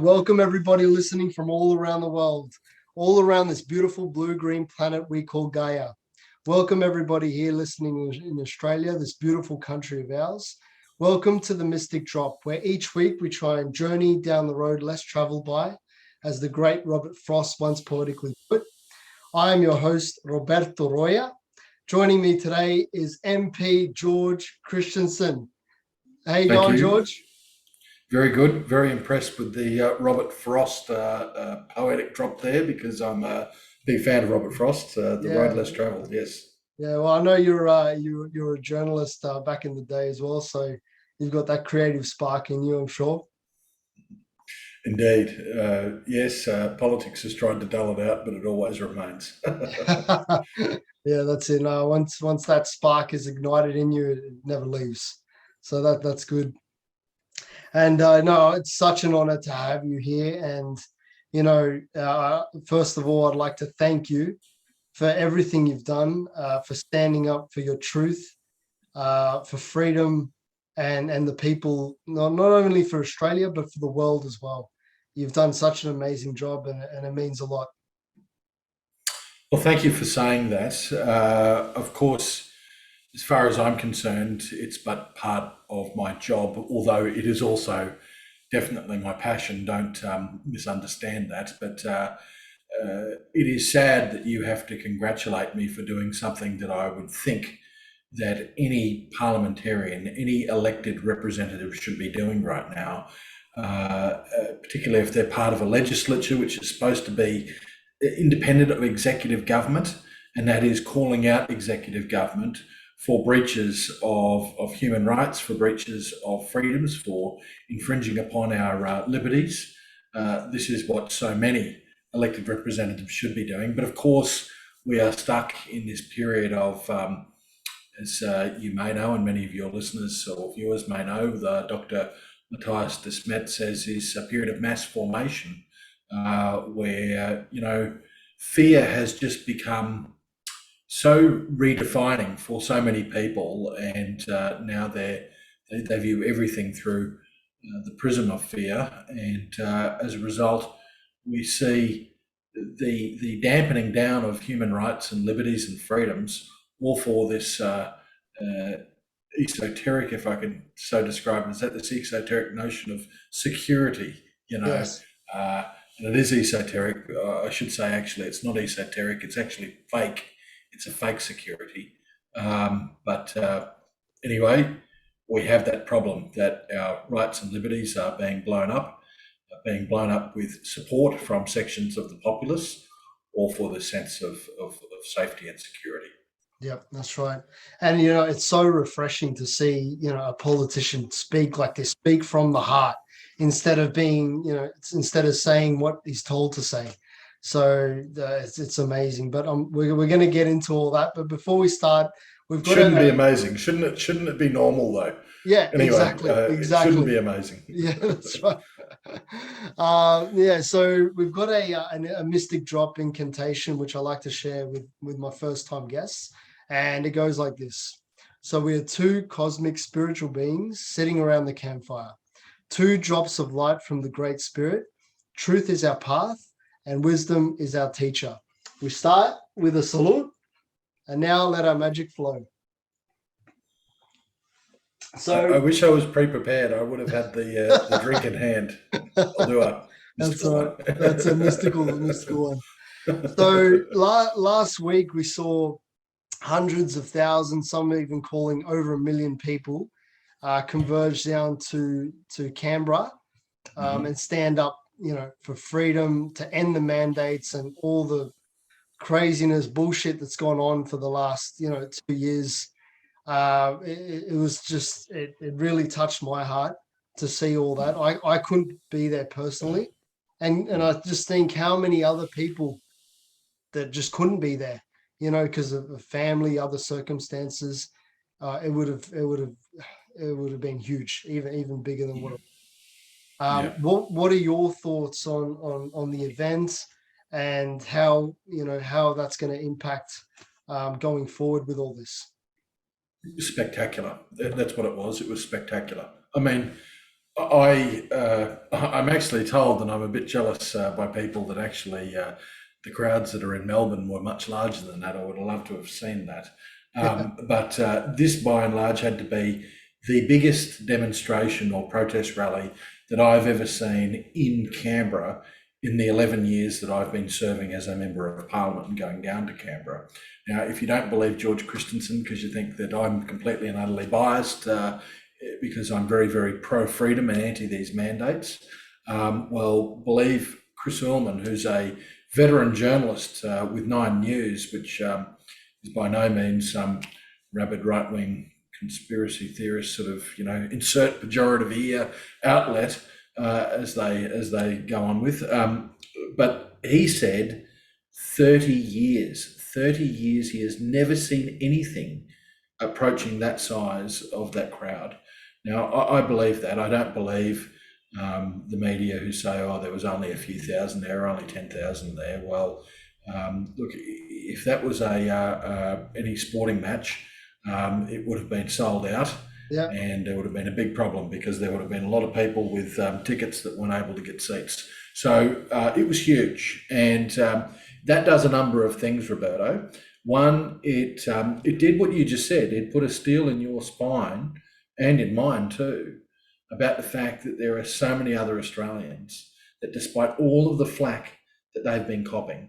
Welcome everybody listening from all around the world, all around this beautiful blue-green planet we call Gaia. Welcome everybody here listening in Australia, this beautiful country of ours. Welcome to the Mystic Drop, where each week we try and journey down the road less traveled by, as the great Robert Frost once poetically put. I am your host, Roberto Roya. Joining me today is MP George Christensen. How you going, George? Very good. Very impressed with the Robert Frost poetic drop there, because I'm a big fan of Robert Frost. The road less travelled. Yes. Yeah, well, I know you're a journalist back in the day as well, so you've got that creative spark in you, I'm sure. Indeed. Yes. Politics has tried to dull it out, but it always remains. Yeah, that's it. No, once that spark is ignited in you, it never leaves. So that's good. And no, it's such an honor to have you here. And first of all, I'd like to thank you for everything you've done, for standing up for your truth, for freedom, and the people, not only for Australia, but for the world as well. You've done such an amazing job, and it means a lot. Well, thank you for saying that. Of course, as far as I'm concerned, it's but part of my job, although it is also definitely my passion. Don't misunderstand that. But it is sad that you have to congratulate me for doing something that I would think that any parliamentarian, any elected representative should be doing right now, particularly if they're part of a legislature which is supposed to be independent of executive government, and that is calling out executive government for breaches of human rights, for breaches of freedoms, for infringing upon our liberties. This is what so many elected representatives should be doing. But of course, we are stuck in this period of, as you may know, and many of your listeners or viewers may know, Dr. Matthias de Smet says is a period of mass formation, where, fear has just become so redefining for so many people, and now they view everything through the prism of fear, and as a result, we see the dampening down of human rights and liberties and freedoms, all for this esoteric, if I can so describe it, is that this esoteric notion of security, Yes. And it is esoteric. I should say, actually, it's not esoteric. It's actually fake. It's a fake security. But anyway, we have that problem that our rights and liberties are being blown up with support from sections of the populace, or for the sense of safety and security. Yep, that's right. And it's so refreshing to see a politician speak like this, speak from the heart, instead of instead of saying what he's told to say. So it's amazing. But we're going to get into all that. But before we start, we've got Shouldn't be amazing, shouldn't it? Shouldn't it be normal though? Yeah, Anyway, exactly. it shouldn't be amazing. Yeah, that's right. So we've got a mystic drop incantation, which I like to share with my first time guests. And it goes like this. So we are two cosmic spiritual beings sitting around the campfire, two drops of light from the Great Spirit. Truth is our path, and wisdom is our teacher. We start with a salute, and now let our magic flow. So I wish I was pre-prepared. I would have had the drink in hand. I'll do a mystical one. That's a mystical one. So last week we saw hundreds of thousands, some even calling over 1 million people, converge down to Canberra, and stand up, for freedom, to end the mandates and all the craziness, bullshit that's gone on for the last, 2 years. It was just, it really touched my heart to see all that. I couldn't be there personally. And I just think how many other people that just couldn't be there, because of family, other circumstances. It would have been huge, even bigger than what. What are your thoughts on the event, and how that's going to impact going forward with all this? Spectacular. That's what it was. It was spectacular. I mean, I'm actually told, and I'm a bit jealous by people that actually the crowds that are in Melbourne were much larger than that. I would have loved to have seen that. But this, by and large, had to be the biggest demonstration or protest rally that I've ever seen in Canberra in the 11 years that I've been serving as a member of Parliament and going down to Canberra. Now, if you don't believe George Christensen because you think that I'm completely and utterly biased, because I'm very, very pro-freedom and anti these mandates, well, believe Chris Ullman, who's a veteran journalist with Nine News, which is by no means some rabid right-wing conspiracy theorist sort of, insert pejorative here outlet as they go on with. But he said 30 years he has never seen anything approaching that size of that crowd. Now, I believe that. I don't believe the media who say, oh, there was only a few thousand there, only 10,000 there. Well, look, if that was any sporting match, it would have been sold out. Yeah. And there would have been a big problem because there would have been a lot of people with tickets that weren't able to get seats. So it was huge. And that does a number of things, Roberto. One, it did what you just said. It put a steel in your spine and in mine too, about the fact that there are so many other Australians that despite all of the flack that they've been copping,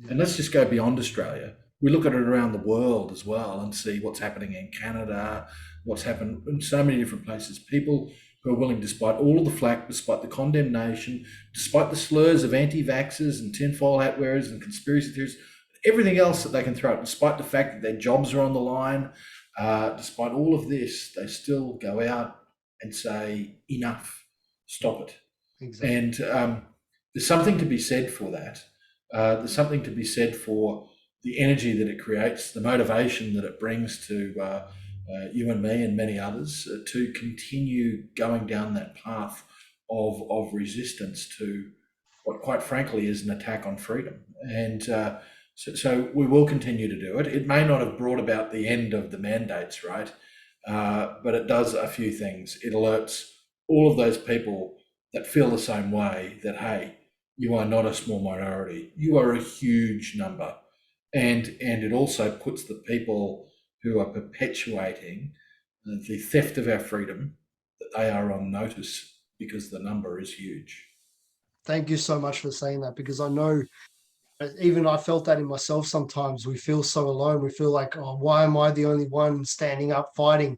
and let's just go beyond Australia, we look at it around the world as well and see what's happening in Canada, what's happened in so many different places. People who are willing, despite all of the flack, despite the condemnation, despite the slurs of anti-vaxxers and tinfoil hat wearers and conspiracy theorists, everything else that they can throw, despite the fact that their jobs are on the line, despite all of this, they still go out and say, enough, stop it. Exactly. And there's something to be said for that. There's something to be said for the energy that it creates, the motivation that it brings to you and me and many others to continue going down that path of resistance to what, quite frankly, is an attack on freedom. And so we will continue to do it. It may not have brought about the end of the mandates, right? But it does a few things. It alerts all of those people that feel the same way that, hey, you are not a small minority. You are a huge number. And it also puts the people who are perpetuating the theft of our freedom, that they are on notice because the number is huge. Thank you so much for saying that, because I know even I felt that in myself sometimes. We feel so alone. We feel like, oh, why am I the only one standing up fighting?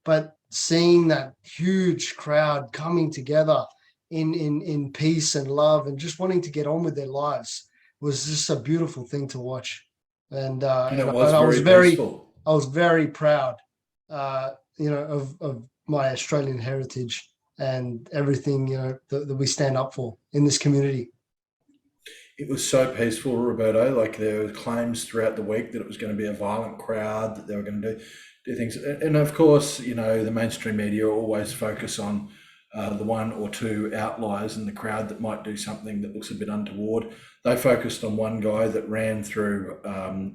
But seeing that huge crowd coming together in peace and love and just wanting to get on with their lives was just a beautiful thing to watch. And And it and was I was very peaceful. very proud, of my Australian heritage and everything, that we stand up for in this community. It was so peaceful, Roberto. Like, there were claims throughout the week that it was going to be a violent crowd, that they were going to do things. And of course, the mainstream media always focus on the one or two outliers in the crowd that might do something that looks a bit untoward. They focused on one guy that ran through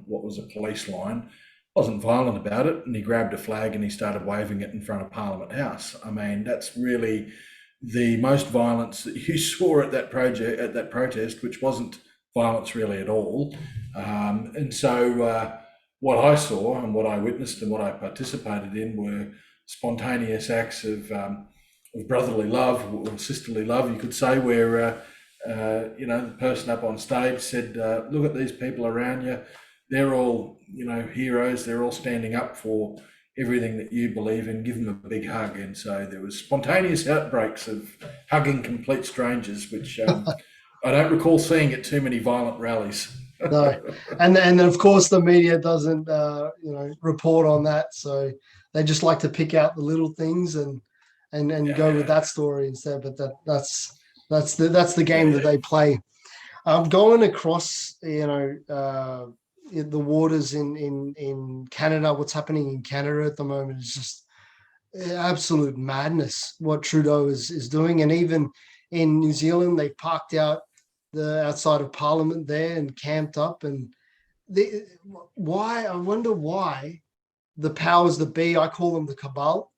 what was a police line, wasn't violent about it, and he grabbed a flag and he started waving it in front of Parliament House. I mean, that's really the most violence that you saw at that protest, which wasn't violence really at all. And so what I saw and what I witnessed and what I participated in were spontaneous acts of brotherly love or sisterly love, you could say, where the person up on stage said, "Look at these people around you. They're all heroes. They're all standing up for everything that you believe in. Give them a big hug." And so there was spontaneous outbreaks of hugging complete strangers, which I don't recall seeing at too many violent rallies. No, and then of course the media doesn't report on that, so they just like to pick out the little things and go with that story instead. But that's the game that they play. Going across the waters in Canada, what's happening in Canada at the moment is just absolute madness what Trudeau is doing. And even in New Zealand, they parked outside of Parliament there and camped up. And I wonder why the powers that be, I call them the cabal,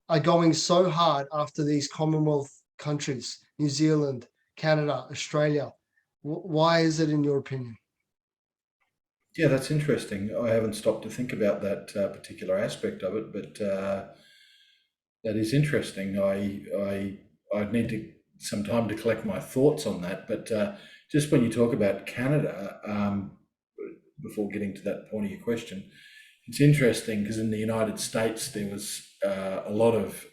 are going so hard after these Commonwealth countries, New Zealand, Canada, Australia? Why is it, in your opinion? Yeah, that's interesting. I haven't stopped to think about that particular aspect of it, but that is interesting. I'd need some time to collect my thoughts on that. But just when you talk about Canada, before getting to that point of your question, it's interesting because in the United States there was a lot of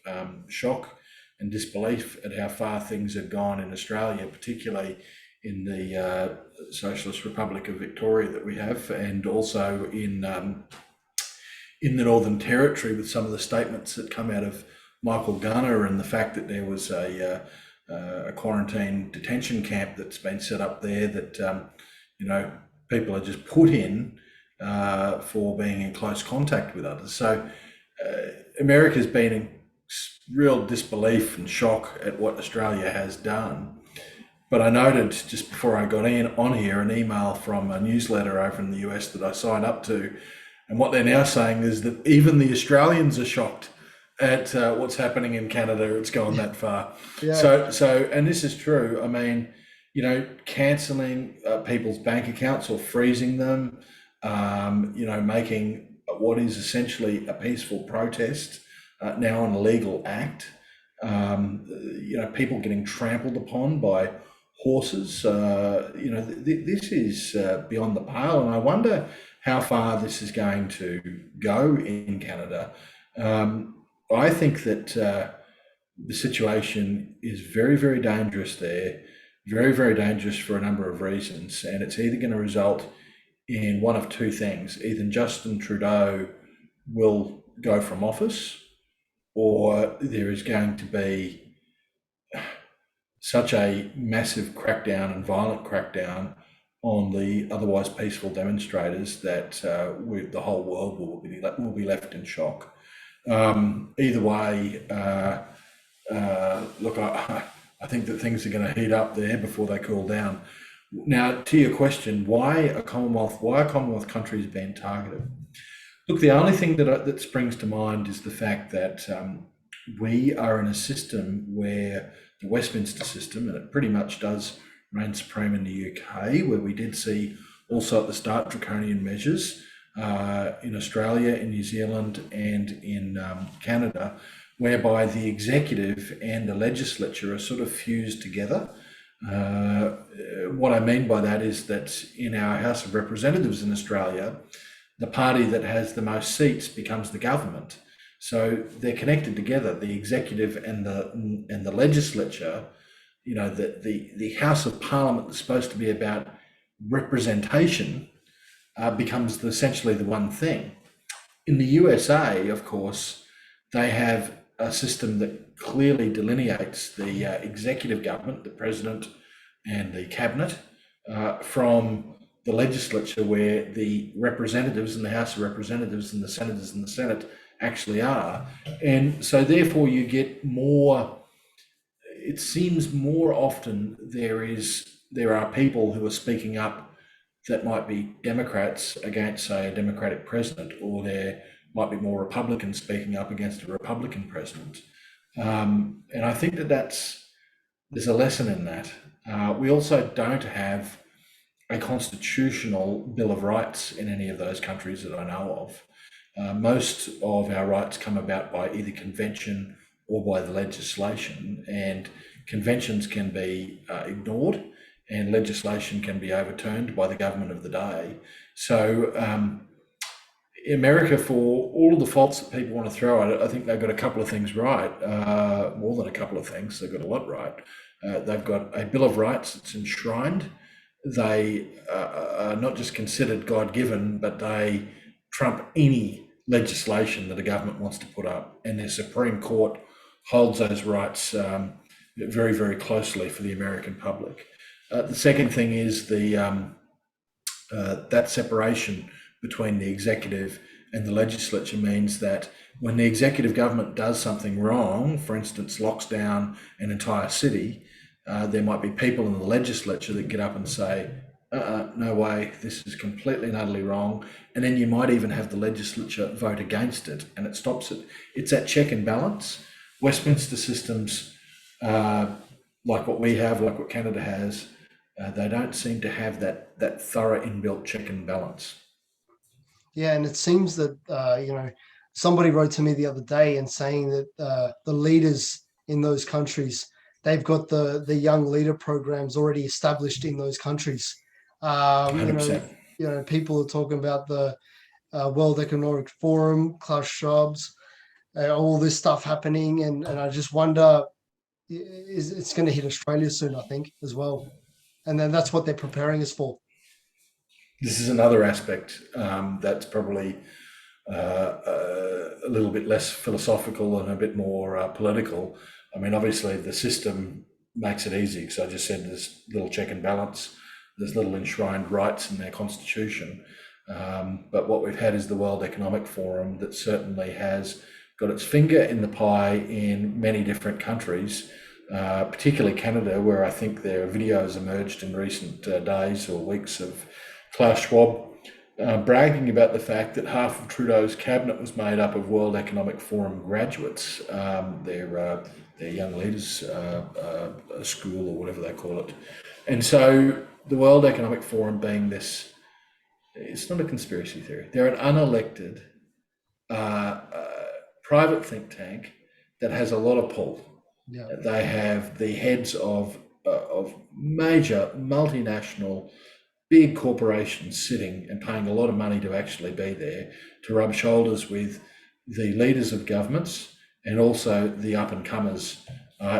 shock and disbelief at how far things have gone in Australia, particularly in the Socialist Republic of Victoria that we have, and also in the Northern Territory with some of the statements that come out of Michael Gunner and the fact that there was a quarantine detention camp that's been set up there that people are just put in for being in close contact with others. So America's been in real disbelief and shock at what Australia has done. But I noted just before I got on here an email from a newsletter over in the US that I signed up to, and what they're now saying is that even the Australians are shocked at what's happening in Canada. It's gone that far. Yeah. So, and this is true. I mean, cancelling people's bank accounts or freezing them, making what is essentially a peaceful protest now an illegal act. People getting trampled upon by horses. This is beyond the pale, and I wonder how far this is going to go in Canada. I think that the situation is very, very dangerous there, very, very dangerous for a number of reasons, and it's either going to result in one of two things. Either Justin Trudeau will go from office, or there is going to be such a massive crackdown and violent crackdown on the otherwise peaceful demonstrators that the whole world will be left in shock. Either way, look, I think that things are going to heat up there before they cool down. Now, to your question, why are Commonwealth countries being targeted? Look, the only thing that springs to mind is the fact that we are in a system where the Westminster system, and it pretty much does reign supreme in the UK, where we did see also at the start draconian measures in Australia, in New Zealand, and in Canada, whereby the executive and the legislature are sort of fused together. What I mean by that is that in our House of Representatives in Australia, the party that has the most seats becomes the government. So they're connected together, the executive and the legislature. The House of Parliament that's supposed to be about representation becomes essentially the one thing. In the USA, of course, they have a system that clearly delineates the executive government, the president and the cabinet, from the legislature, where the representatives in the House of Representatives and the senators in the Senate actually are. And so therefore you get more, it seems more often there are people who are speaking up that might be Democrats against, say, a Democratic president, or there might be more Republicans speaking up against a Republican president. And I think that there's a lesson in that. We also don't have a constitutional Bill of Rights in any of those countries that I know of. Most of our rights come about by either convention or by the legislation, and conventions can be ignored and legislation can be overturned by the government of the day. So America, for all of the faults that people want to throw at it, I think they've got a couple of things right, more than a couple of things, they've got a lot right. They've got a Bill of Rights that's enshrined. They are not just considered God-given, but they trump any legislation that a government wants to put up, and their Supreme Court holds those rights very, very closely for the American public. The second thing is that separation between the executive and the legislature means that when the executive government does something wrong, for instance, locks down an entire city, there might be people in the legislature that get up and say, no way, this is completely and utterly wrong. And then you might even have the legislature vote against it, and it stops it. It's that check and balance. Westminster systems, like what we have, like what Canada has, they don't seem to have that thorough inbuilt check and balance. Yeah, and it seems that somebody wrote to me the other day and saying that the leaders in those countries, they've got the young leader programs already established in those countries. Um, you know, 100%. people are talking about the World Economic Forum, Klaus Schwab's, all this stuff happening, and I just wonder, it's going to hit Australia soon, I think, as well, and then that's what they're preparing us for. This is another aspect that's probably a little bit less philosophical and a bit more political. I mean, obviously the system makes it easy, because I just said there's little check and balance, there's little enshrined rights in their constitution. But what we've had is the World Economic Forum that certainly has got its finger in the pie in many different countries, particularly Canada, where I think there are videos emerged in recent days or weeks of Klaus Schwab bragging about the fact that half of Trudeau's cabinet was made up of World Economic Forum graduates, their young leaders school, or whatever they call it. And so the World Economic Forum being this, it's not a conspiracy theory. They're an unelected private think tank that has a lot of pull. Yeah. They have the heads of major multinational big corporations sitting and paying a lot of money to actually be there, to rub shoulders with the leaders of governments and also the up and comers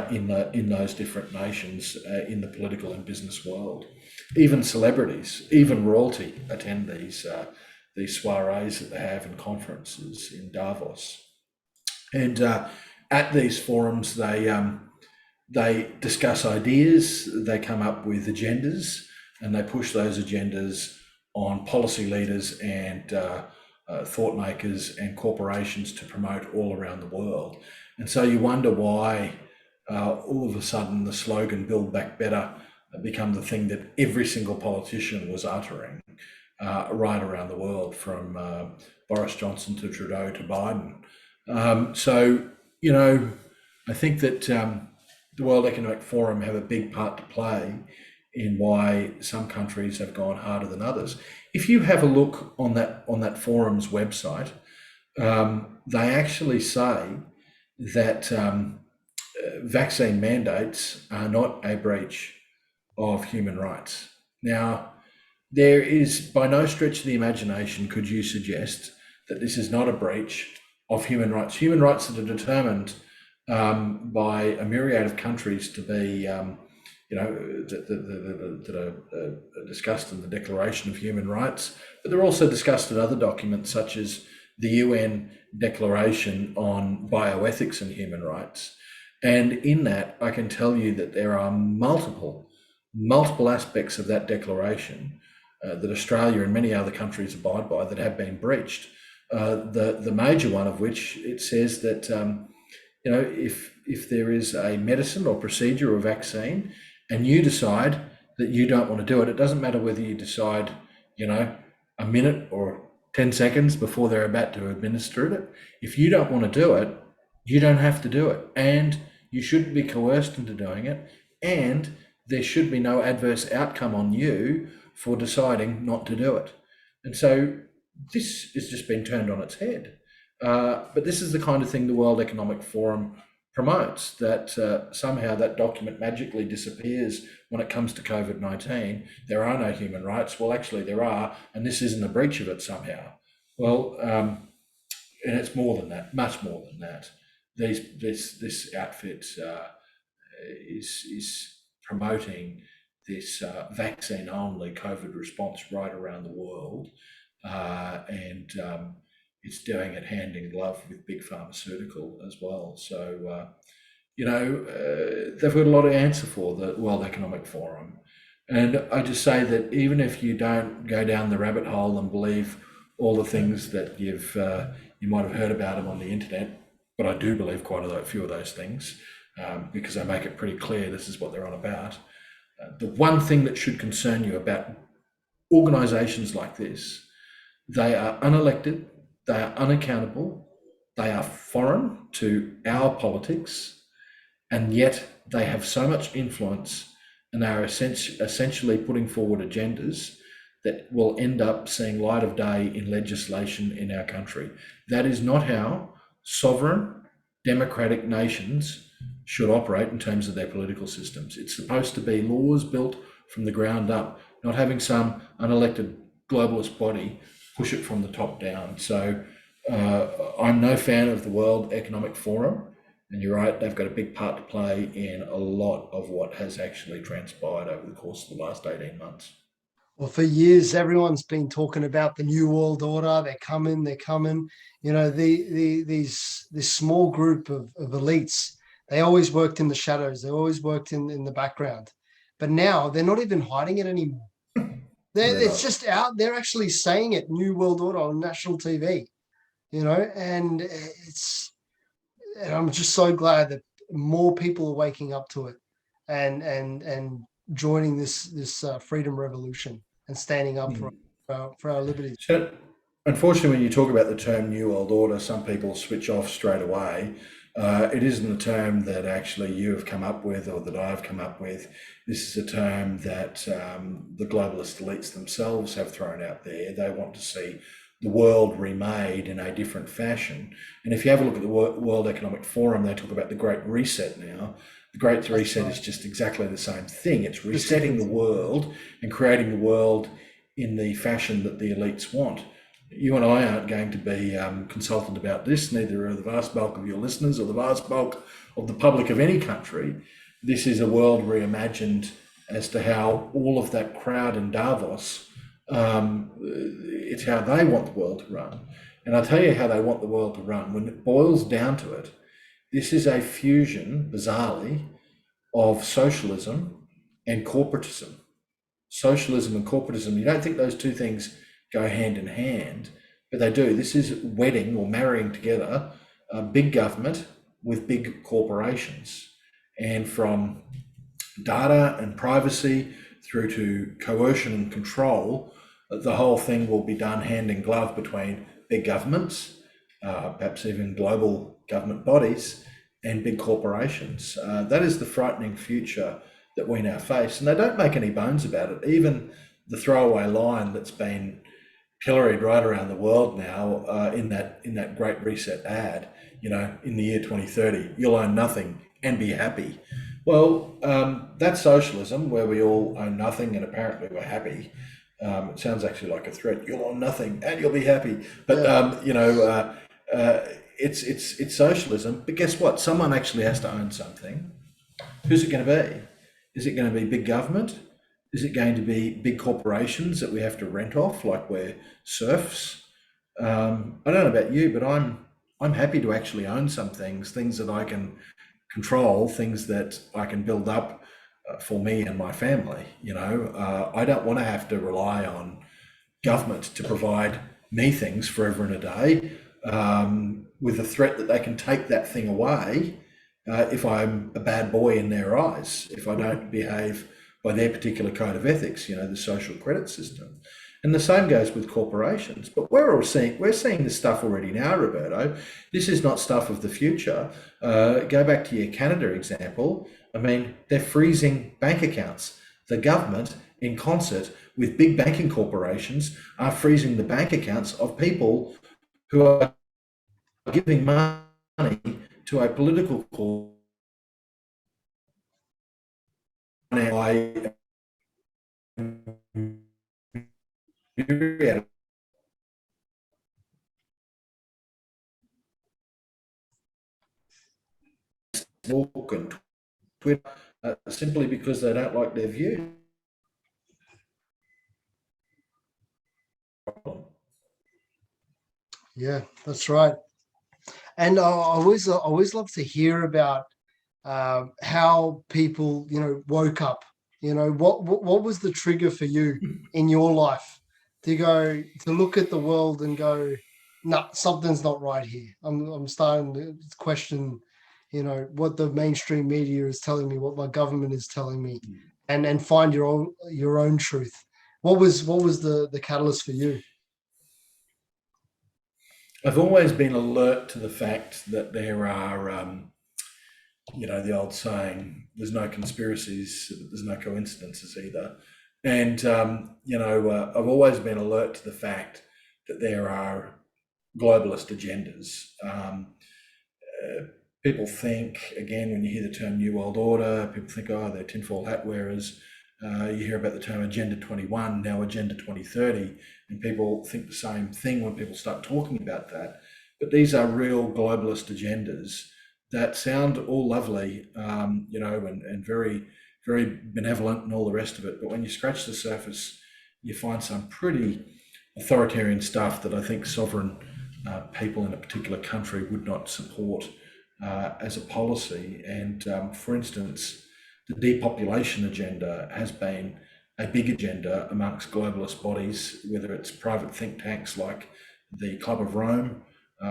in those different nations in the political and business world. Even celebrities, even royalty attend these soirees that they have in conferences in Davos. And at these forums, they discuss ideas, they come up with agendas, and they push those agendas on policy leaders and thought makers and corporations to promote all around the world. And so you wonder why all of a sudden the slogan "Build Back Better" become the thing that every single politician was uttering right around the world, from Boris Johnson to Trudeau to Biden. So, I think that the World Economic Forum have a big part to play in why some countries have gone harder than others. If you have a look on that forum's website, they actually say that vaccine mandates are not a breach of human rights. Now, there is, by no stretch of the imagination could you suggest that this is not a breach of human rights. Human rights that are determined by a myriad of countries to be that are discussed in the Declaration of Human Rights, but they're also discussed in other documents such as the UN Declaration on Bioethics and Human Rights. And in that, I can tell you that there are multiple aspects of that declaration that Australia and many other countries abide by that have been breached. The major one of which, it says that if there is a medicine or procedure or vaccine, and you decide that you don't want to do it, it doesn't matter whether you decide, a minute or 10 seconds before they're about to administer it. If you don't want to do it, you don't have to do it. And you shouldn't be coerced into doing it. And there should be no adverse outcome on you for deciding not to do it. And so this has just been turned on its head. But this is the kind of thing the World Economic Forum promotes, that somehow that document magically disappears when it comes to COVID-19. There are no human rights. Well, actually there are, and this isn't a breach of it somehow. Well, and it's more than that, much more than that. This outfit is promoting this vaccine-only COVID response right around the world, and it's doing it hand in glove with big pharmaceutical as well. So, they've got a lot to answer for, the World Economic Forum. And I just say that even if you don't go down the rabbit hole and believe all the things that you might have heard about them on the internet, but I do believe quite a few of those things, because they make it pretty clear this is what they're on about. The one thing that should concern you about organisations like this, they are unelected, they are unaccountable, they are foreign to our politics, and yet they have so much influence and they are essentially putting forward agendas that will end up seeing light of day in legislation in our country. That is not how sovereign, democratic nations should operate in terms of their political systems. It's supposed to be laws built from the ground up, not having some unelected globalist body push it from the top down. So I'm no fan of the World Economic Forum. And you're right, they've got a big part to play in a lot of what has actually transpired over the course of the last 18 months. Well, for years, everyone's been talking about the New World Order. They're coming, they're coming. You know, this small group of elites, they always worked in the shadows. They always worked in the background. But now they're not even hiding it anymore. It's just out. They're actually saying it, New World Order on national TV, you know, and I'm just so glad that more people are waking up to it and joining this freedom revolution and standing up for our liberties. So, unfortunately, when you talk about the term New World Order, some people switch off straight away. It isn't a term that actually you have come up with or that I've come up with. This is a term that the globalist elites themselves have thrown out there. They want to see the world remade in a different fashion. And if you have a look at the World Economic Forum, they talk about the Great Reset now. The Great Reset is just exactly the same thing. It's resetting the world and creating the world in the fashion that the elites want. You and I aren't going to be consulted about this, neither are the vast bulk of your listeners or the vast bulk of the public of any country. This is a world reimagined as to how all of that crowd in Davos, it's how they want the world to run. And I'll tell you how they want the world to run. When it boils down to it, this is a fusion, bizarrely, of socialism and corporatism. Socialism and corporatism, you don't think those two things go hand in hand, but they do. This is wedding or marrying together big government with big corporations. And from data and privacy through to coercion and control, the whole thing will be done hand in glove between big governments, perhaps even global government bodies, and big corporations. That is the frightening future that we now face. And they don't make any bones about it. Even the throwaway line that's been pilloried right around the world now in that Great Reset ad, you know, in the year 2030, you'll own nothing and be happy. Well, that's socialism, where we all own nothing and apparently we're happy. It sounds actually like a threat. You'll own nothing and you'll be happy. But you know, it's socialism. But guess what? Someone actually has to own something. Who's it going to be? Is it going to be big government? Is it going to be big corporations that we have to rent off like we're serfs? I don't know about you, but I'm happy to actually own some things that I can control, things that I can build up for me and my family. You know, I don't want to have to rely on government to provide me things forever and a day, with the threat that they can take that thing away if I'm a bad boy in their eyes, if I don't behave by their particular code of ethics, you know, the social credit system. And the same goes with corporations. But we're seeing this stuff already now, Roberto. This is not stuff of the future. Go back to your Canada example. I mean, they're freezing bank accounts. The government, in concert with big banking corporations, are freezing the bank accounts of people who are giving money to a political cause. Facebook and Twitter simply because they don't like their view. Yeah, that's right. And I always love to hear about how people, you know, woke up. You know, what was the trigger for you in your life to go to look at the world and go, nah, something's not right here. I'm starting to question, you know, what the mainstream media is telling me, what my government is telling me, and find your own truth. What was the catalyst for you? I've always been alert to the fact that there are, the old saying, there's no conspiracies, there's no coincidences either. And, I've always been alert to the fact that there are globalist agendas. People think, again, when you hear the term New World Order, people think, oh, they're tinfoil hat wearers. You hear about the term Agenda 21, now Agenda 2030, and people think the same thing when people start talking about that. But these are real globalist agendas that sound all lovely, and very, very benevolent and all the rest of it. But when you scratch the surface, you find some pretty authoritarian stuff that I think sovereign people in a particular country would not support as a policy. And for instance, the depopulation agenda has been a big agenda amongst globalist bodies, whether it's private think tanks like the Club of Rome,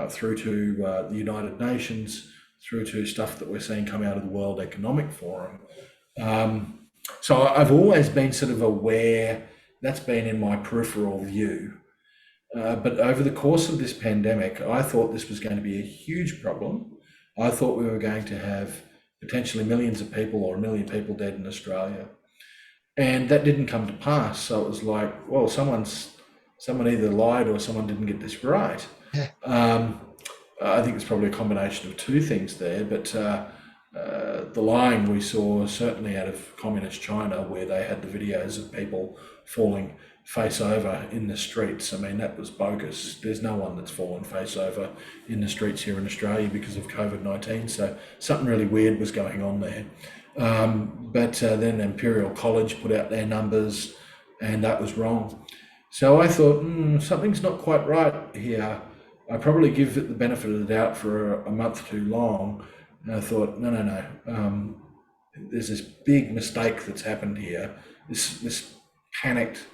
through to the United Nations, through to stuff that we're seeing come out of the World Economic Forum. So I've always been sort of aware, that's been in my peripheral view. But over the course of this pandemic, I thought this was going to be a huge problem. I thought we were going to have potentially millions of people or 1 million people dead in Australia. And that didn't come to pass. So it was like, well, someone either lied or someone didn't get this right. I think it's probably a combination of two things there, but the lying we saw certainly out of communist China, where they had the videos of people falling face over in the streets. I mean, that was bogus. There's no one that's fallen face over in the streets here in Australia because of COVID-19. So something really weird was going on there. But then Imperial College put out their numbers and that was wrong. So I thought, something's not quite right here. I probably give it the benefit of the doubt for a month too long. And I thought, no. There's this big mistake that's happened here. This panicked,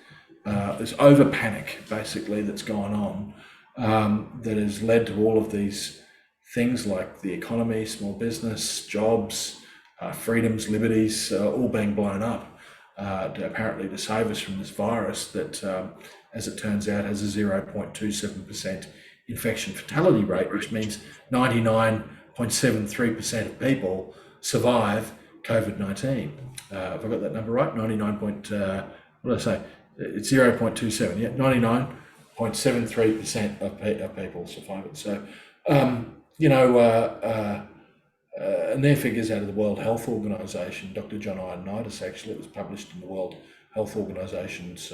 this over panic basically that's gone on, that has led to all of these things like the economy, small business, jobs, freedoms, liberties, all being blown up, apparently to save us from this virus that, as it turns out, has a 0.27% infection fatality rate, which means 99.73% of people survive COVID-19. Have I got that number right? 99. What did I say? It's 0.27. Yeah, 99.73% of people survive it. So, and their figures out of the World Health Organization, Dr. John Ioannidis, actually, it was published in the World Health Organization's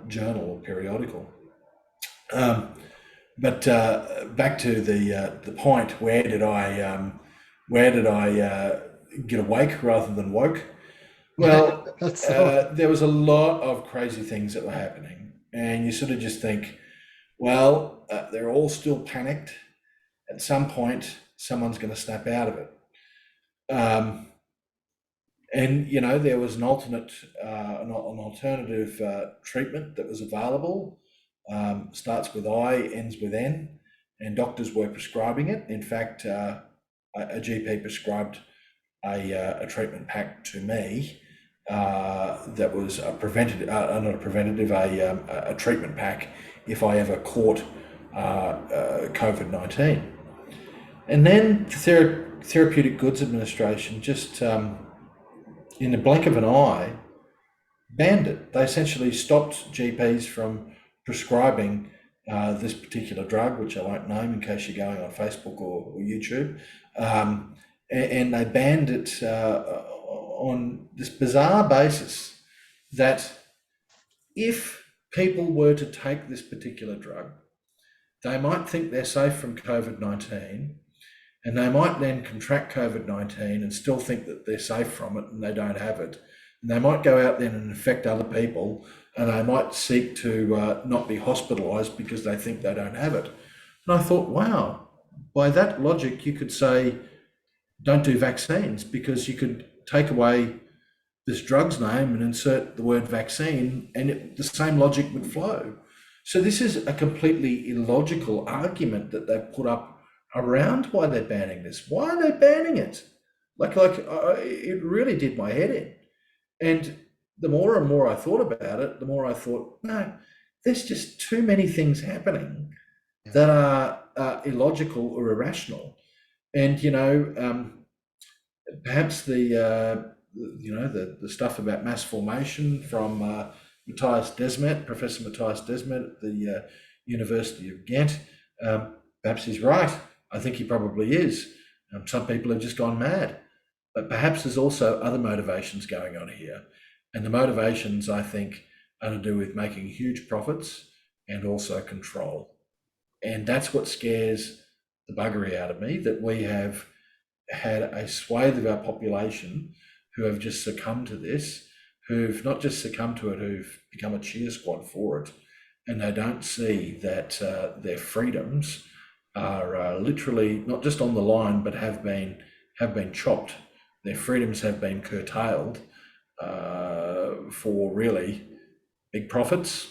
journal or periodical. But back to the point, where did I get awake rather than woke? Well, there was a lot of crazy things that were happening, and you sort of just think, well, they're all still panicked. At some point, someone's going to snap out of it. And there was an alternative treatment that was available. Starts with I, ends with N, and doctors were prescribing it. In fact, a GP prescribed a treatment pack to me that was a treatment pack if I ever caught COVID-19. And then the Therapeutic Goods Administration just, in the blink of an eye, banned it. They essentially stopped GPs from prescribing this particular drug, which I won't name in case you're going on Facebook or YouTube, and they banned it on this bizarre basis that if people were to take this particular drug, they might think they're safe from COVID-19, and they might then contract COVID-19 and still think that they're safe from it and they don't have it. And they might go out then and infect other people, and they might seek to not be hospitalised because they think they don't have it. And I thought, wow, by that logic, you could say, don't do vaccines, because you could take away this drug's name and insert the word vaccine, and the same logic would flow. So this is a completely illogical argument that they've put up around why they're banning this. Why are they banning it? Like it really did my head in. And the more and more I thought about it, the more I thought, no, there's just too many things happening Yeah. that are illogical or irrational. And, perhaps the stuff about mass formation from Professor Matthias Desmet at the University of Ghent, perhaps he's right. I think he probably is. Some people have just gone mad. But perhaps there's also other motivations going on here. And the motivations, I think, are to do with making huge profits and also control. And that's what scares the buggery out of me, that we have had a swathe of our population who have just succumbed to this, who've not just succumbed to it, who've become a cheer squad for it. And they don't see that their freedoms are literally not just on the line, but have been chopped. Their freedoms have been curtailed for really big profits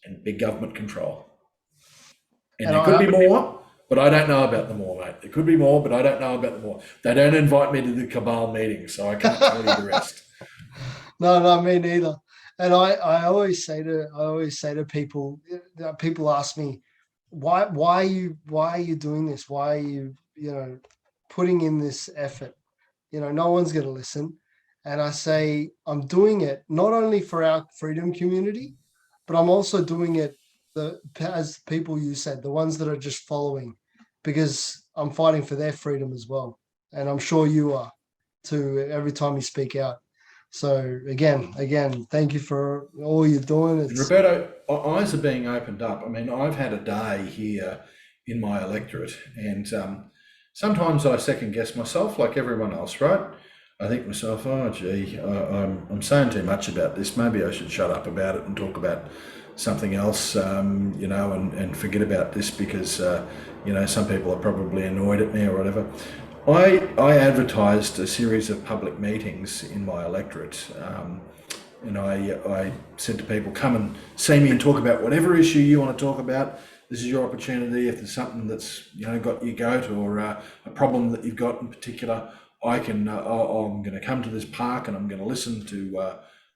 and big government control. And there could be more, but I don't know about the more, mate. There could be more, but I don't know about the more. They don't invite me to the cabal meetings, so I can't tell you the rest. No, me neither. And I always say to people, people ask me, why are you doing this? Why are you putting in this effort? No one's going to listen. And I say, I'm doing it not only for our freedom community, but I'm also doing it as people you said, the ones that are just following, because I'm fighting for their freedom as well. And I'm sure you are too, every time you speak out. So again, thank you for all you're doing. Roberto, eyes are being opened up. I mean, I've had a day here in my electorate, and sometimes I second guess myself, like everyone else, right? I think to myself, oh, gee, I'm saying too much about this. Maybe I should shut up about it and talk about something else, and forget about this because, some people are probably annoyed at me or whatever. I advertised a series of public meetings in my electorate. And I said to people, come and see me and talk about whatever issue you want to talk about. This is your opportunity. If there's something that's got your goat, or a problem that you've got in particular, I'm going to come to this park and I'm going to listen to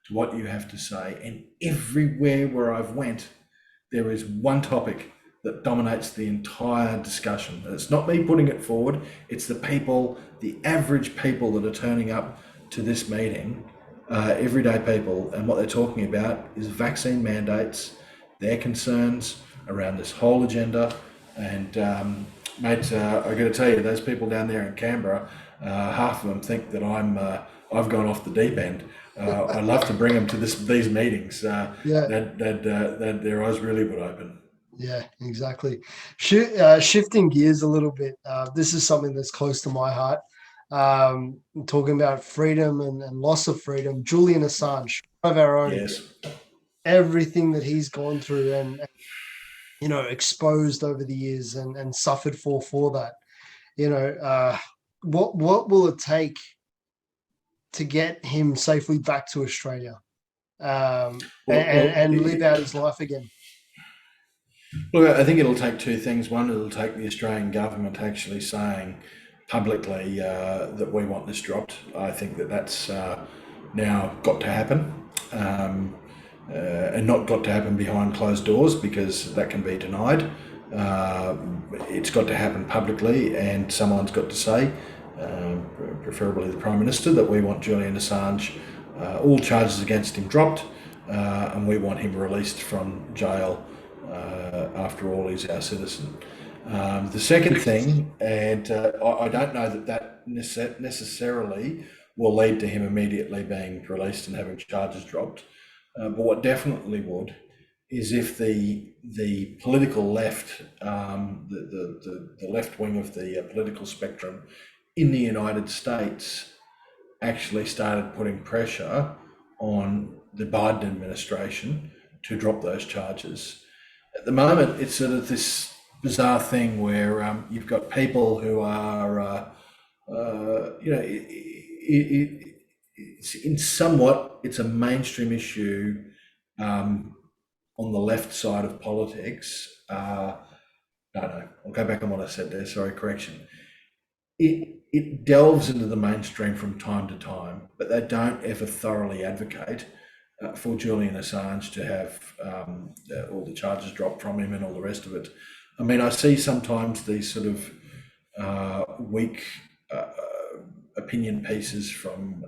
what you have to say. And everywhere where I've went, there is one topic that dominates the entire discussion. And it's not me putting it forward, it's the people, the average people that are turning up to this meeting, everyday people, and what they're talking about is vaccine mandates, their concerns around this whole agenda. And mate, I got to tell you, those people down there in Canberra, half of them think that I've gone off the deep end. I love to bring them to these meetings. Their eyes really would open. Yeah, exactly. Shifting gears a little bit. This is something that's close to my heart. Talking about freedom and loss of freedom. Julian Assange, one of our own. Yes. Everything that he's gone through and exposed over the years and suffered for that. What will it take to get him safely back to Australia, and live out his life again? Look, I think it'll take two things. One, it'll take the Australian government actually saying publicly that we want this dropped. I think that's now got to happen, and not got to happen behind closed doors, because that can be denied. It's got to happen publicly, and someone's got to say, preferably the Prime Minister, that we want Julian Assange, all charges against him dropped, and we want him released from jail. After all, he's our citizen. The second thing, and I don't know that necessarily will lead to him immediately being released and having charges dropped, but what definitely would is if the political left, the left wing of the political spectrum in the United States actually started putting pressure on the Biden administration to drop those charges. At the moment, it's sort of this bizarre thing where you've got people who are, it's a mainstream issue on the left side of politics. No, I'll go back on what I said there. Sorry, correction. It delves into the mainstream from time to time, but they don't ever thoroughly advocate for Julian Assange to have all the charges dropped from him and all the rest of it. I mean, I see sometimes these sort of weak opinion pieces from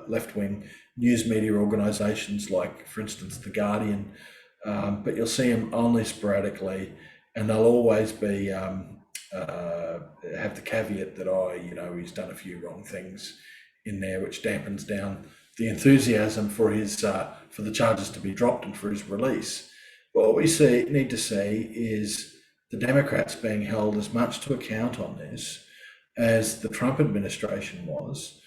left-wing news media organisations like, for instance, The Guardian, but you'll see them only sporadically, and they'll always be have the caveat that he's done a few wrong things in there, which dampens down the enthusiasm for his for the charges to be dropped and for his release. But what we need to see is the Democrats being held as much to account on this as the Trump administration was.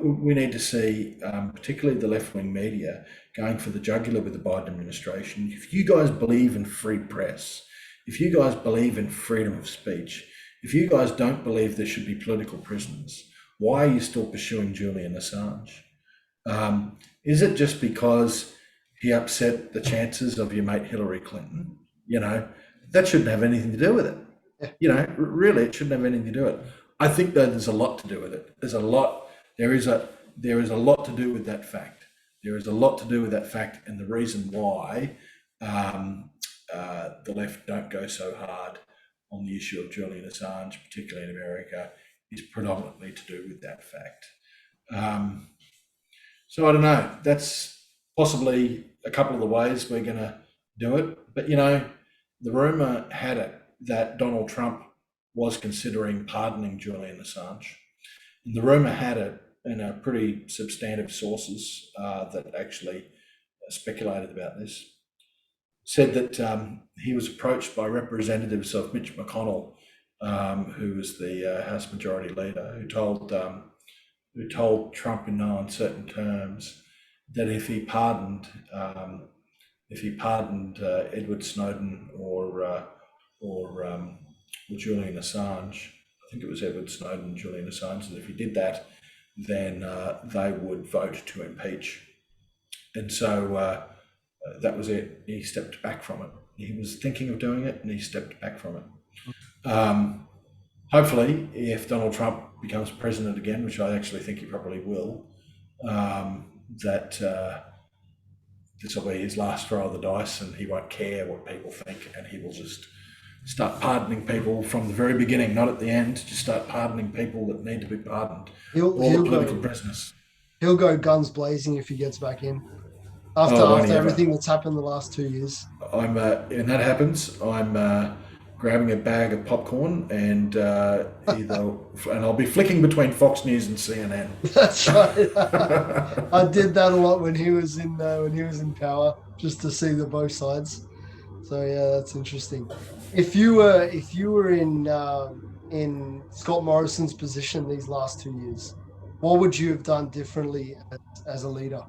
We need to see, particularly the left-wing media, going for the jugular with the Biden administration. If you guys believe in free press, if you guys believe in freedom of speech, if you guys don't believe there should be political prisoners, why are you still pursuing Julian Assange? Is it just because he upset the chances of your mate Hillary Clinton? That shouldn't have anything to do with it. Really, it shouldn't have anything to do with it. I think that there's a lot to do with it. There is a lot to do with that fact. There is a lot to do with that fact, and the reason why the left don't go so hard on the issue of Julian Assange, particularly in America, is predominantly to do with that fact. So I don't know. That's possibly a couple of the ways we're going to do it. But the rumor had it that Donald Trump was considering pardoning Julian Assange. And the rumor had it, and pretty substantive sources that actually speculated about this, said that he was approached by representatives of Mitch McConnell, who was the House Majority Leader, who told Trump in no uncertain terms that if he pardoned Edward Snowden or Julian Assange, I think it was Edward Snowden and Julian Assange, that if he did that, then they would vote to impeach. And so that was it. He stepped back from it. He was thinking of doing it, and he stepped back from it. Hopefully, if Donald Trump becomes president again, which I actually think he probably will, that this will be his last throw of the dice, and he won't care what people think, and he will just start pardoning people from the very beginning, not at the end. Just start pardoning people that need to be pardoned. All the political prisoners. He'll go guns blazing if he gets back in. After everything that's happened the last 2 years. And that happens, I'm grabbing a bag of popcorn and and I'll be flicking between Fox News and CNN. That's right. I did that a lot when he was in power, just to see the both sides. So yeah, that's interesting. If you were in Scott Morrison's position these last 2 years, what would you have done differently as a leader?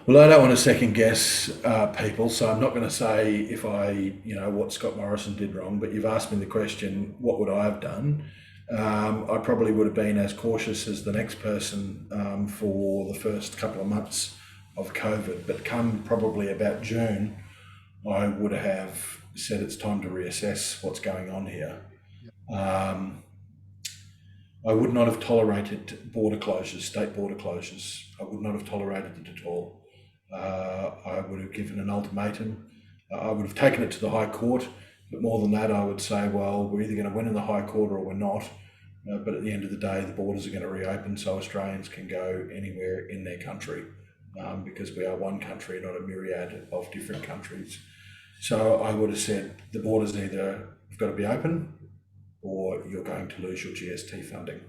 Well, I don't want to second guess people, so I'm not going to say what Scott Morrison did wrong, but you've asked me the question, what would I have done? I probably would have been as cautious as the next person for the first couple of months of COVID, but come probably about June, I would have said it's time to reassess what's going on here. I would not have tolerated border closures, state border closures. I would not have tolerated it at all. I would have given an ultimatum. I would have taken it to the High Court, but more than that, I would say, well, we're either going to win in the High Court or we're not. But at the end of the day, the borders are going to reopen so Australians can go anywhere in their country, because we are one country, not a myriad of different countries. So I would have said the borders either have got to be open or you're going to lose your GST funding.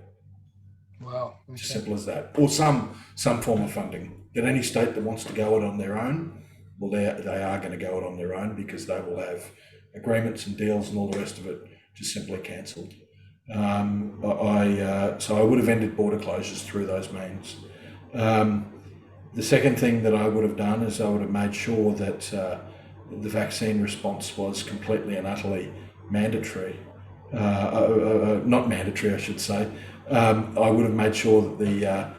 Wow. Okay. It's as simple as that. Or some form of funding. That any state that wants to go it on their own, well, they are going to go it on their own because they will have agreements and deals and all the rest of it just simply cancelled. So I would have ended border closures through those means. The second thing that I would have done is I would have made sure that the vaccine response was completely and utterly mandatory. Not mandatory, I should say. I would have made sure that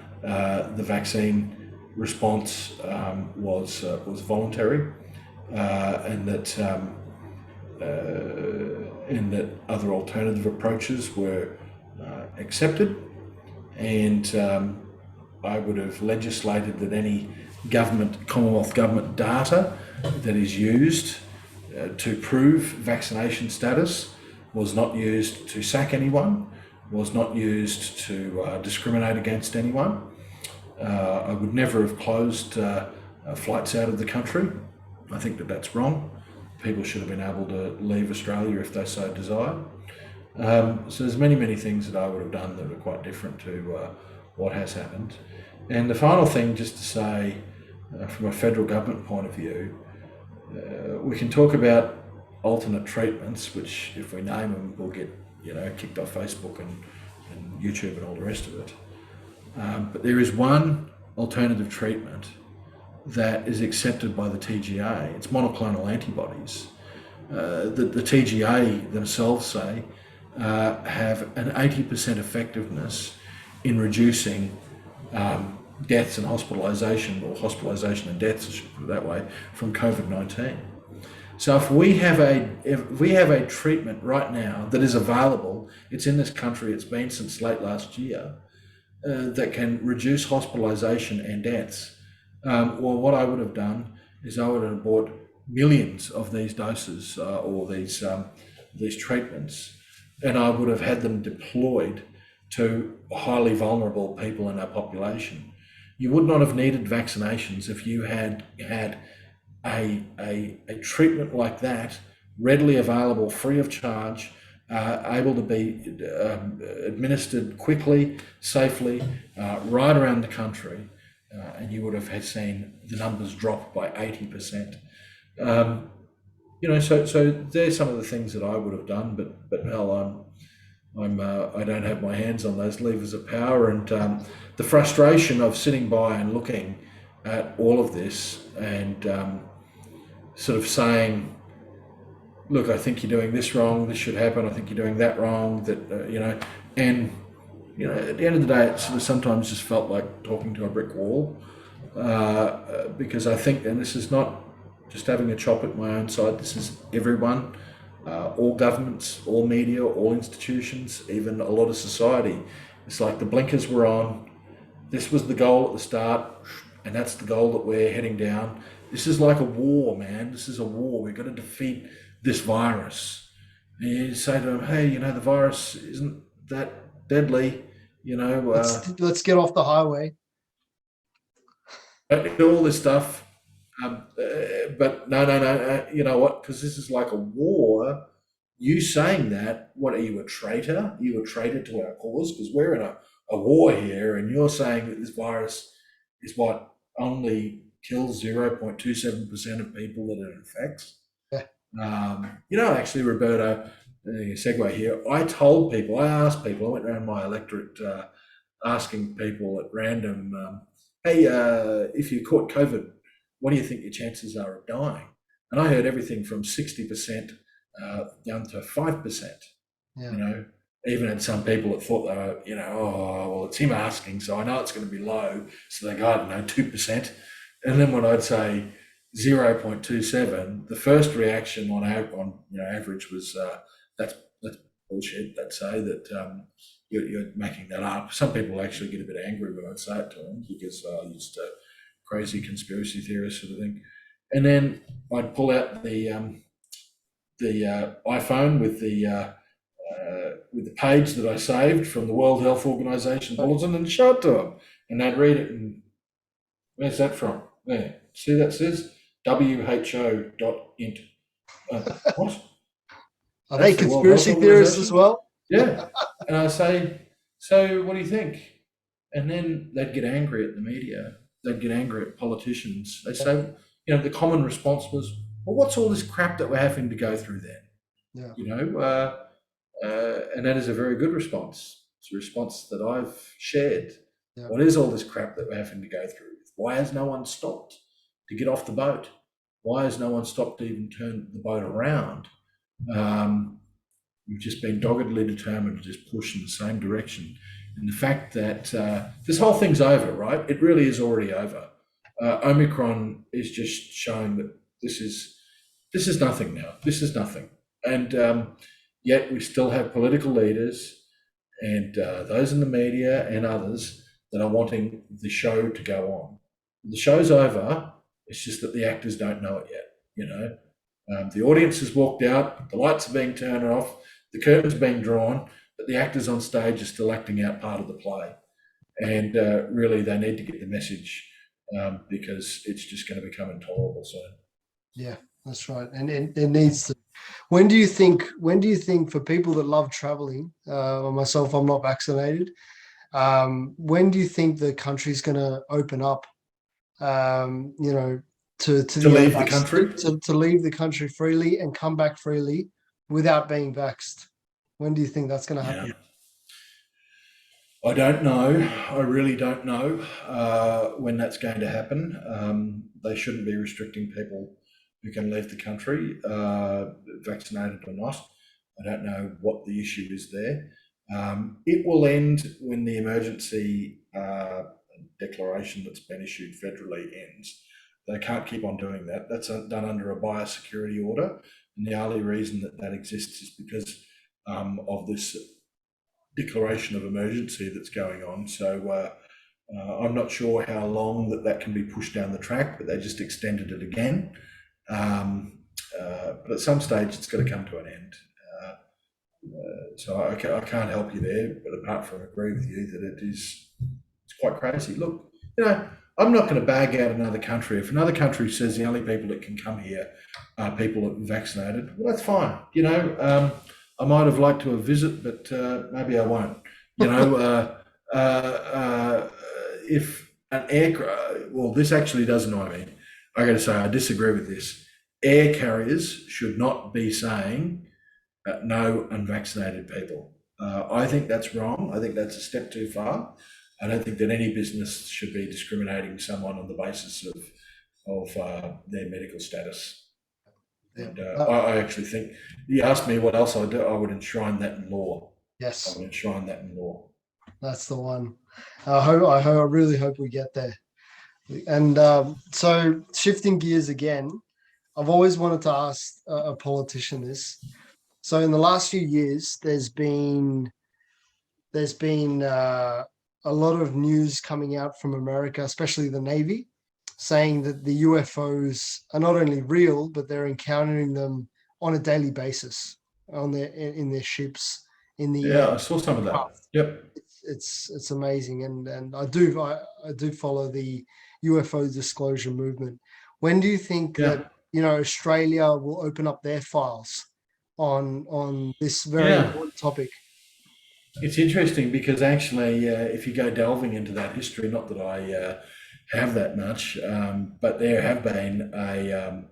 the vaccine response was voluntary, and that other alternative approaches were accepted, and I would have legislated that any Commonwealth government data that is used to prove vaccination status was not used to sack anyone, was not used to discriminate against anyone. I would never have closed flights out of the country. I think that that's wrong. People should have been able to leave Australia if they so desired. So there's many things that I would have done that are quite different to what has happened. And the final thing, just to say, from a federal government point of view, we can talk about alternate treatments, which if we name them, we'll get kicked off Facebook and YouTube and all the rest of it. But there is one alternative treatment that is accepted by the TGA. It's monoclonal antibodies. The TGA themselves say have an 80% effectiveness in reducing deaths and hospitalisation, or hospitalisation and deaths, I should put it that way, from COVID-19. So if we have a treatment right now that is available, it's in this country, it's been since late last year, that can reduce hospitalisation and deaths. Well, what I would have done is I would have bought millions of these doses or these treatments, and I would have had them deployed to highly vulnerable people in our population. You would not have needed vaccinations if you had a treatment like that readily available, free of charge, able to be administered quickly, safely, right around the country, and you would have seen the numbers drop by 80%. So there's some of the things that I would have done, but hell, I don't have my hands on those levers of power, and the frustration of sitting by and looking at all of this and sort of saying, look, I think you're doing this wrong, this should happen, I think you're doing that wrong, and at the end of the day, it sort of sometimes just felt like talking to a brick wall, because I think, and this is not just having a chop at my own side, this is everyone, all governments, all media, all institutions, even a lot of society. It's like the blinkers were on. This was the goal at the start, and that's the goal that we're heading down. This is like a war, man. This is a war. We've got to defeat this virus. And you say to them, hey, the virus isn't that deadly, Let's get off the highway. All this stuff. But no, you know what? Because this is like a war. You saying that, what are you, a traitor? Are you a traitor to our cause? Because we're in a war here, and you're saying that this virus is what only kills 0.27% of people that it affects. Yeah. Actually, Roberto, segue here. I asked people, I went around my electorate asking people at random, hey, if you caught COVID, what do you think your chances are of dying? And I heard everything from 60% down to 5%. Yeah. Even had some people that thought they were, well, it's him asking, so I know it's going to be low. So they go, I don't know, 2%. And then when I'd say 0.27, the first reaction on average was that's bullshit. They'd say that you're making that up. Some people actually get a bit angry when I'd say it to them because you're just a crazy conspiracy theorist sort of thing. And then I'd pull out the iPhone with the page that I saved from the World Health Organization bulletin and show it to them, and they'd read it. And where's that from? There, see that says WHO.int. What? Are they conspiracy theorists as well? Yeah. And I say, so what do you think? And then they'd get angry at the media. They'd get angry at politicians. They say, the common response was, well, what's all this crap that we're having to go through then? Yeah. And that is a very good response. It's a response that I've shared. Yeah. What is all this crap that we're having to go through? Why has no one stopped to get off the boat? Why has no one stopped to even turn the boat around? We've just been doggedly determined to just push in the same direction. And the fact that this whole thing's over, right? It really is already over. Omicron is just showing that this is nothing now. This is nothing. And yet we still have political leaders and those in the media and others that are wanting the show to go on. The show's over. It's just that the actors don't know it yet. The audience has walked out. The lights are being turned off. The curtain's being drawn, but the actors on stage are still acting out part of the play. And really, they need to get the message because it's just going to become intolerable soon. Yeah, that's right. And it needs to. When do you think for people that love traveling, myself, I'm not vaccinated. When do you think the country's going to open up? To leave the country, to leave the country freely and come back freely without being vaxxed. When do you think that's going to happen? I don't know. I really don't know when that's going to happen. They shouldn't be restricting people who can leave the country, vaccinated or not. I don't know what the issue is there. It will end when the emergency declaration that's been issued federally ends. They can't keep on doing that. That's done under a biosecurity order. And the only reason that exists is because of this declaration of emergency that's going on. So I'm not sure how long that can be pushed down the track, but they just extended it again. But at some stage, it's got to come to an end. So I can't help you there, but apart from agree with you that it's quite crazy. Look, I'm not going to bag out another country. If another country says the only people that can come here are people that are vaccinated, well, that's fine. I might have liked to have visited, but maybe I won't. If an aircraft, well, this actually does annoy me. I got to say, I disagree with this. Air carriers should not be saying no unvaccinated people. I think that's wrong. I think that's a step too far. I don't think that any business should be discriminating someone on the basis of their medical status. And I actually think, you asked me what else I'd do, I would enshrine that in law. Yes. I would enshrine that in law. That's the one. I really hope we get there. And so shifting gears again, I've always wanted to ask a politician this. So in the last few years, there's been a lot of news coming out from America, especially the Navy, saying that the UFOs are not only real, but they're encountering them on a daily basis in their ships in the air. I saw some of that. Yep. It's amazing, and I do follow the UFO disclosure movement. When do you think that Australia will open up their files on this very important topic? It's interesting because actually, if you go delving into that history, not that I have that much, but there have been a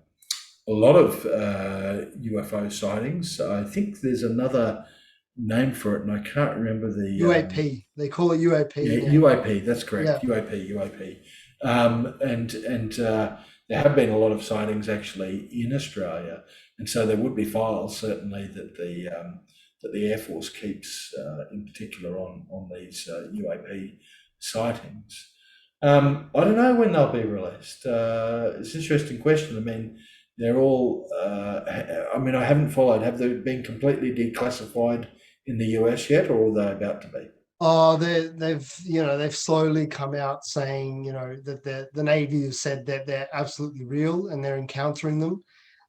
lot of UFO sightings. I think there's another name for it, and I can't remember the UAP. They call it UAP. Yeah, UAP. That's correct. Yeah. UAP. And there have been a lot of sightings actually in Australia, and so there would be files certainly that the Air Force keeps, in particular on these UAP sightings. I don't know when they'll be released. It's an interesting question. I mean, they're all. I haven't followed. Have they been completely declassified in the US yet, or are they about to be? Oh, they've slowly come out saying that the Navy has said that they're absolutely real and they're encountering them.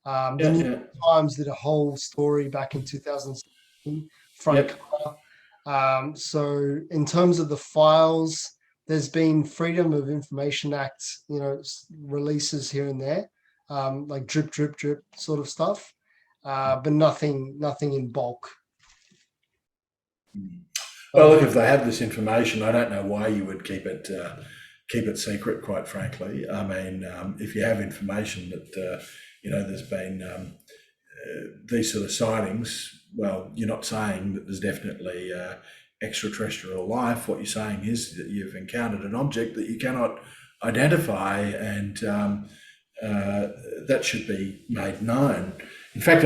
The New York Times did a whole story back in 2016, front cover. So in terms of the files, there's been Freedom of Information Act, releases here and there, like drip sort of stuff, but nothing in bulk. Well, look, if they have this information, I don't know why you would keep it secret, quite frankly. I mean, if you have information that, there's been these sort of sightings, well, you're not saying that there's definitely extraterrestrial life. What you're saying is that you've encountered an object that you cannot identify, and that should be made known. In fact,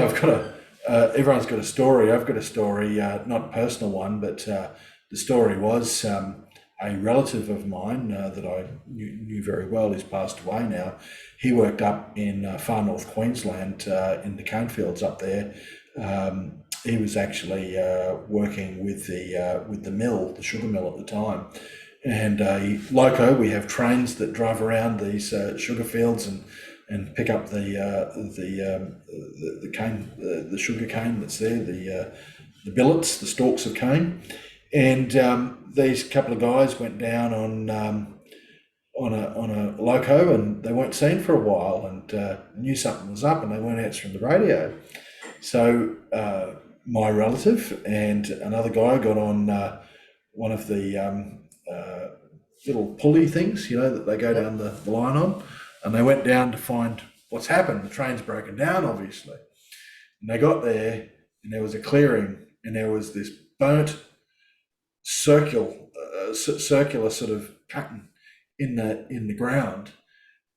everyone's got a story. I've got a story, not a personal one, but the story was a relative of mine that I knew very well, who's passed away now. He worked up in far north Queensland in the conefields up there. He was actually working with the mill, the sugar mill at the time, and a loco. We have trains that drive around these sugar fields and pick up the cane, the sugar cane that's there, the billets, the stalks of cane, and these couple of guys went down on a loco, and they weren't seen for a while, and knew something was up, and they weren't answering the radio. So my relative and another guy got on one of the little pulley things, that they go down the line on, and they went down to find what's happened. The train's broken down, obviously. And they got there, and there was a clearing, and there was this burnt circular sort of pattern in the ground,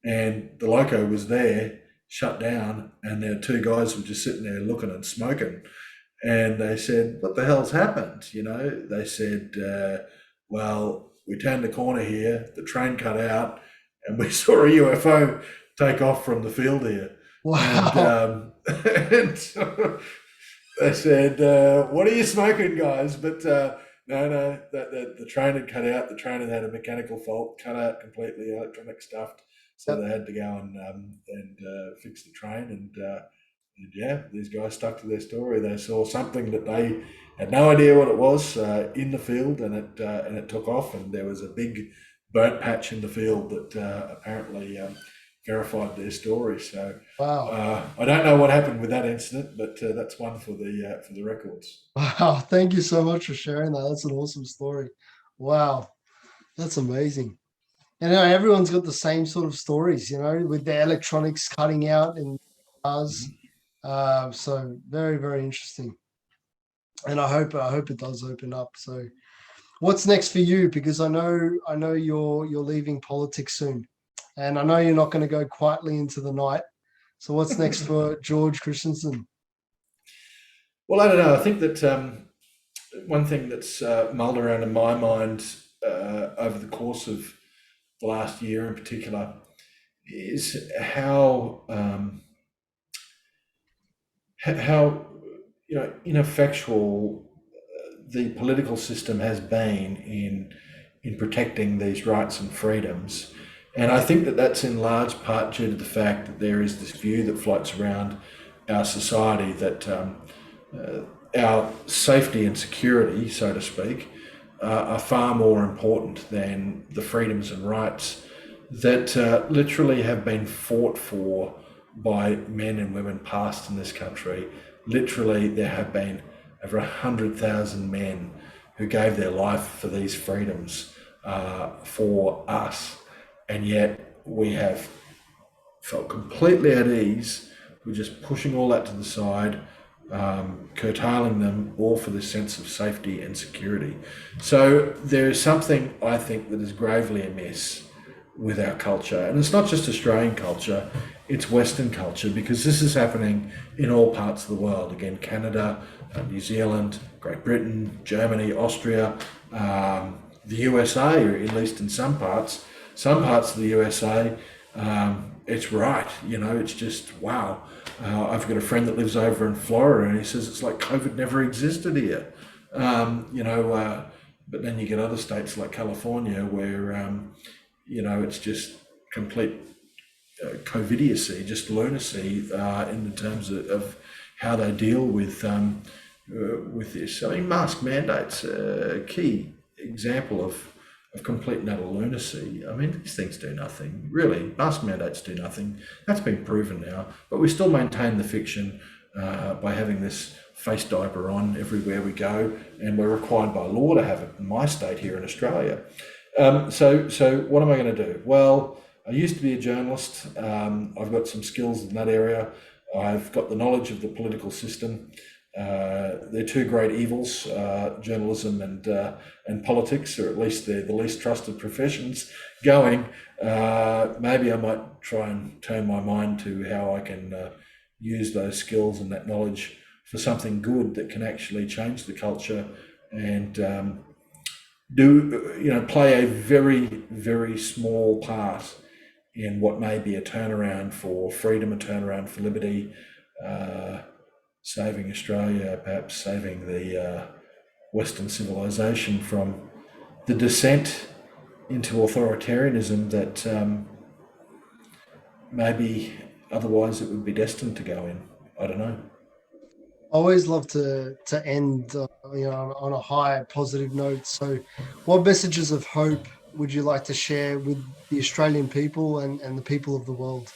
and the loco was there, shut down, and there were two guys who were just sitting there looking and smoking. And they said, "What the hell's happened?" They said, "Well, we turned the corner here, the train cut out, and we saw a UFO take off from the field here." Wow. And they said, "What are you smoking, guys?" But no, the train had cut out. The train had a mechanical fault, cut out completely, electronic stuffed. So they had to go and fix the train. And yeah, these guys stuck to their story. They saw something that they had no idea what it was in the field, and it took off. And there was a big burnt patch in the field that apparently verified their story. So Wow. I don't know what happened with that incident, but that's one for the records. Wow. Thank you so much for sharing that. That's an awesome story. Wow. That's amazing. And everyone's got the same sort of stories, with the electronics cutting out in cars. So very, very interesting. And I hope it does open up. So what's next for you? Because I know you're leaving politics soon. And I know you're not going to go quietly into the night. So what's next for George Christensen? Well, I don't know. I think that one thing that's mulled around in my mind over the course of the last year in particular is how ineffectual the political system has been in protecting these rights and freedoms. And I think that that's in large part due to the fact that there is this view that floats around our society that our safety and security, so to speak, are far more important than the freedoms and rights that literally have been fought for by men and women past in this country. Literally, there have been over 100,000 men who gave their life for these freedoms for us, and yet we have felt completely at ease. We're just pushing all that to the side, curtailing them all for this sense of safety and security. So there is something, I think, that is gravely amiss with our culture. And it's not just Australian culture, it's Western culture, because this is happening in all parts of the world. Again, Canada, New Zealand, Great Britain, Germany, Austria, the USA, or at least in some parts of the USA, it's right. It's just, wow. I've got a friend that lives over in Florida, and he says it's like COVID never existed here. But then you get other states like California where, it's just complete COVIDiocy, just lunacy in the terms of how they deal with this. I mean, mask mandates, a key example of complete and utter lunacy. I mean, these things do nothing, really. Mask mandates do nothing. That's been proven now. But we still maintain the fiction by having this face diaper on everywhere we go, and we're required by law to have it in my state here in Australia. So what am I going to do? Well, I used to be a journalist. I've got some skills in that area. I've got the knowledge of the political system. They're two great evils, journalism and politics, or at least they're the least trusted professions going. Maybe I might try and turn my mind to how I can use those skills and that knowledge for something good that can actually change the culture and play a very, very small part in what may be a turnaround for freedom, a turnaround for liberty, saving Australia, perhaps saving the Western civilization from the descent into authoritarianism that maybe otherwise it would be destined to go in. I don't know. Always love to end on a high positive note. So, what messages of hope would you like to share with the Australian people and the people of the world?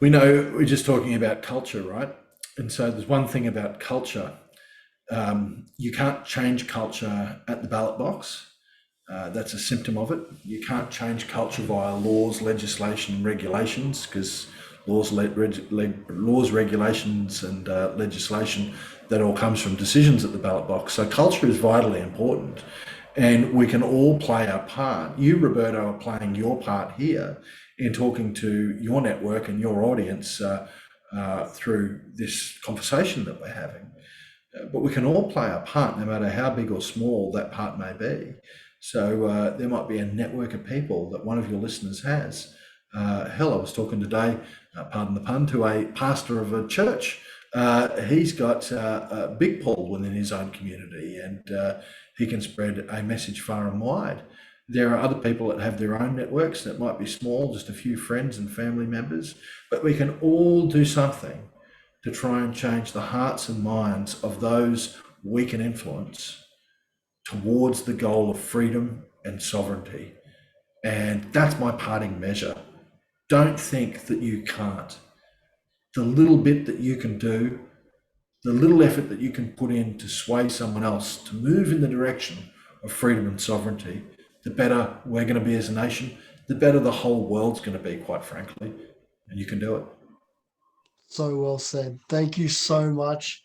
We know we're just talking about culture, right? And so there's one thing about culture. You can't change culture at the ballot box. That's a symptom of it. You can't change culture via laws, legislation, and regulations, because laws, regulations, and legislation, that all comes from decisions at the ballot box. So culture is vitally important, and we can all play our part. You, Roberto, are playing your part here in talking to your network and your audience through this conversation that we're having. But we can all play our part, no matter how big or small that part may be. So there might be a network of people that one of your listeners has. Hell, I was talking today, pardon the pun, to a pastor of a church. He's got a big pull within his own community, and he can spread a message far and wide. There are other people that have their own networks that might be small, just a few friends and family members, but we can all do something to try and change the hearts and minds of those we can influence towards the goal of freedom and sovereignty. And that's my parting measure. Don't think that you can't. The little bit that you can do, the little effort that you can put in to sway someone else to move in the direction of freedom and sovereignty, the better we're going to be as a nation, the better the whole world's going to be, quite frankly. And you can do it. So well said. Thank you so much,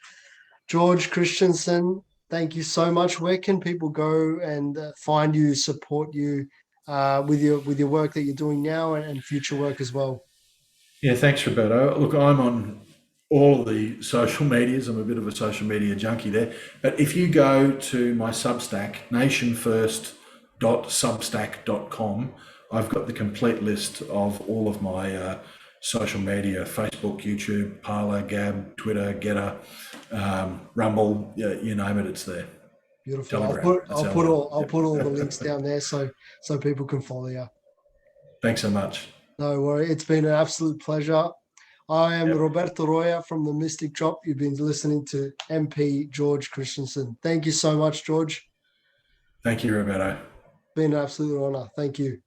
George Christensen. Thank you so much. Where can people go and find you, support you with your work that you're doing now and future work as well? Yeah, thanks, Roberto. Look, I'm on all the social medias. I'm a bit of a social media junkie there. But if you go to my Substack, nationfirst.substack.com, I've got the complete list of all of my social media: Facebook, YouTube, Parler, Gab, Twitter, Getter, Rumble, you name it, it's there. Beautiful. Telegram. I'll put all the links down there so people can follow you. Thanks so much. No worry. It's been an absolute pleasure. I am Yep. Roberto Roya from the Mystic Drop. You've been listening to MP George Christensen. Thank you so much, George. Thank you, Roberto. Been an absolute honor. Thank you.